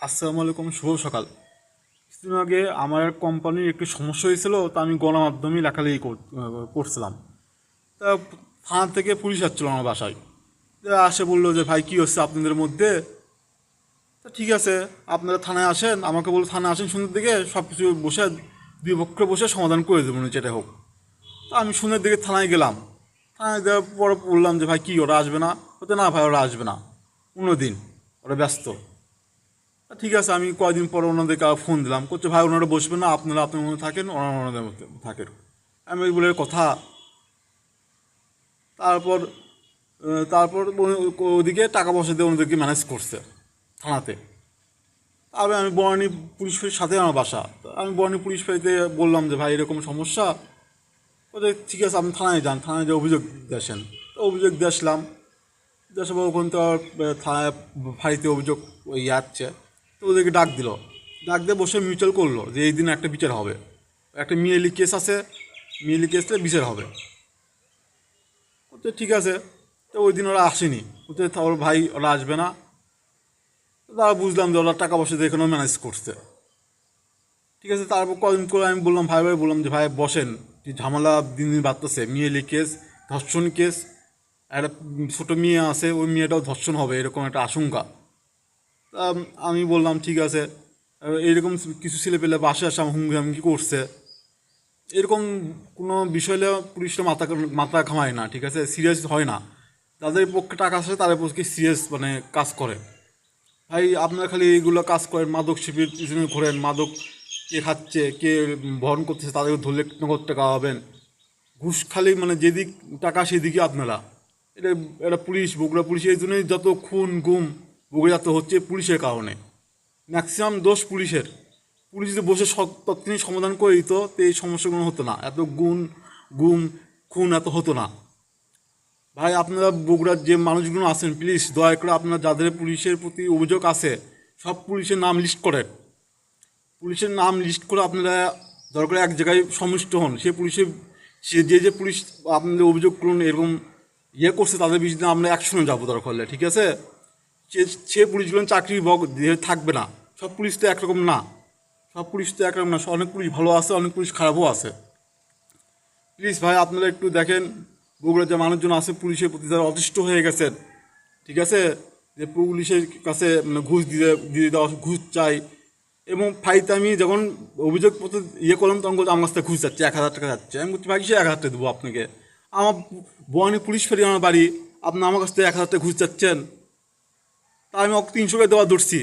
আসসালামু আলাইকুম, শুভ সকাল। কিছুদিন আগে আমার কোম্পানির একটু সমস্যা হয়েছিল, তা আমি গণমাধ্যমে লেখালেখি করছিলাম। তা থানা থেকে পুলিশ আসছিল আমার বাসায়। তা আসে বললো যে ভাই কী হচ্ছে আপনাদের মধ্যে। তা ঠিক আছে, আপনারা থানায় আসেন, আমাকে বললো থানায় আসেন, সুন্দর দিকে সব কিছু বসে দুই পক্ষে বসে সমাধান করে দেবো যেটা হোক। তা আমি সুন্দর দিকে থানায় গেলাম। থানায় দেওয়ার পরে বললাম যে ভাই কী ওরা আসবে না? বলতে না ভাই ওরা আসবে না, অন্য দিন, ওরা ব্যস্ত। ঠিক আছে, আমি কয়েকদিন পর ওনাদেরকে ফোন দিলাম, করছে ভাই ওনারা বসবেন না, আপনারা আপনার মধ্যে থাকেন, ওনারা ওনাদের মধ্যে থাকেন। আমি ওই বলে কথা। তারপর তারপর ওদিকে টাকা পয়সা দিয়ে ওনাদেরকে ম্যানেজ করছে থানাতে। তবে আমি বনানী পুলিশ ফাঁড়ির সাথে আমার বাসা, তো আমি বনানী পুলিশ ফাঁড়িতে বললাম যে ভাই এরকম সমস্যা। ওদের ঠিক আছে আপনি থানায় যান, থানায় যে অভিযোগ দেন। তো অভিযোগ আসলাম, দেশের ওখান তো আর থানায় ফাঁড়িতে অভিযোগ ওই যাচ্ছে। তো ওদেরকে ডাক দিল, ডাক দিয়ে বসে মিউচুয়াল করলো যে এই দিন একটা বিচার হবে, একটা মিয়েলি কেস আছে, মিয়েলি কেসটা বিচার হবে। তো ঠিক আছে, তো ওই দিন ওরা আসেনি, ওদের ওর ভাই ওরা আসবে না। তো তারা বুঝলাম যে ওরা টাকা পয়সা দিয়ে এখানেও ম্যানেজ করছে। ঠিক আছে, তারপর কদিন করে আমি বললাম ভাই বললাম যে ভাই বসেন, যে ঝামেলা দিন দিন বাড়তেছে, মিয়েলি কেস, ধর্ষণ কেস, একটা ছোটো মেয়ে আছে, ওই মেয়েটাও ধর্ষণ হবে এরকম একটা আশঙ্কা। তা আমি বললাম ঠিক আছে, এইরকম কিছু ছেলে পেলে বাসে আসা হুমকি করছে, এরকম কোনো বিষয়ে পুলিশটা মাথা ঘামায় না, ঠিক আছে, সিরিয়াস হয় না। যাদের পক্ষে টাকা আসে তাদের পক্ষে সিরিয়াস মানে কাজ করে। ভাই আপনারা খালি এইগুলো কাজ করেন, মাদক শিবির পিছনে ঘোরেন, মাদক কে খাচ্ছে কে বহন করতেছে তাদেরকে ধরলে নগদ টাকা পাবেন। ঘুষ খালি মানে যেদিক টাকা সেদিকে আপনারা, এটা এটা পুলিশ, বগুড়া পুলিশ, এই জন্যই যত খুন গুম বগুড়াতে হচ্ছে পুলিশের কারণে। ম্যাক্সিমাম দোষ পুলিশের। পুলিশ যদি বসে তৎক্ষণিক সমাধান করে দিত তো এই সমস্যাগুলো হতো না, এত গুম খুন এত হতো না। ভাই আপনারা বগুড়ার যে মানুষগুলো আছেন, প্লিজ দয়া করে আপনারা যাদের পুলিশের প্রতি অভিযোগ আছে সব পুলিশের নাম লিস্ট করেন। পুলিশের নাম লিস্ট করে আপনারা দরকার এক জায়গায় সমিষ্ট হন, সে পুলিশে সে যে পুলিশ আপনাদের অভিযোগ করুন এরকম করছে তাদের বিরুদ্ধে আমরা অ্যাকশনে যাবো দরকার হলে, ঠিক আছে। সে সে পুলিশগুলো চাকরি থাকবে না, সব পুলিশ তো একরকম না, সব পুলিশ তো একরকম না, অনেক পুলিশ ভালো আছে, অনেক পুলিশ খারাপও আছে। প্লিজ ভাই আপনারা একটু দেখেন, বগুড়ার যে মানুষজন আছে পুলিশের প্রতি যারা অতিষ্ঠ হয়ে গেছেন, ঠিক আছে, যে পুলিশের কাছে মানে ঘুষ দিয়ে দেওয়া, ঘুষ চাই। এবং ফাইতে আমি যখন অভিযোগপত্র করলাম তখন আমার কাছ থেকে ঘুষ যাচ্ছে, 1,000 টাকা যাচ্ছে। আমি বলছি ভাই সে 1,000 টাকা দেবো আপনাকে, আমার বনানী পুলিশ ফাঁড়ি আমার বাড়ি, আপনি আমার কাছ থেকে 1,000 টাকা ঘুষ যাচ্ছেন। তা আমি ওকে 300 টাকা দেওয়া ধরছি।